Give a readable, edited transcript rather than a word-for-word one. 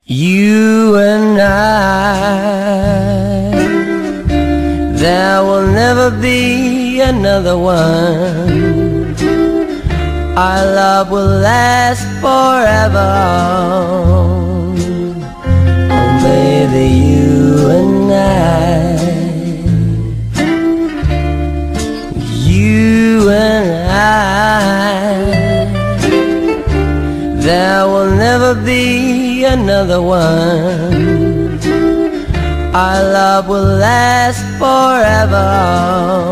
You and I, there will never be another one. Our love will last forever. Oh, baby, you and you and there will never be another one. Our love will last forever.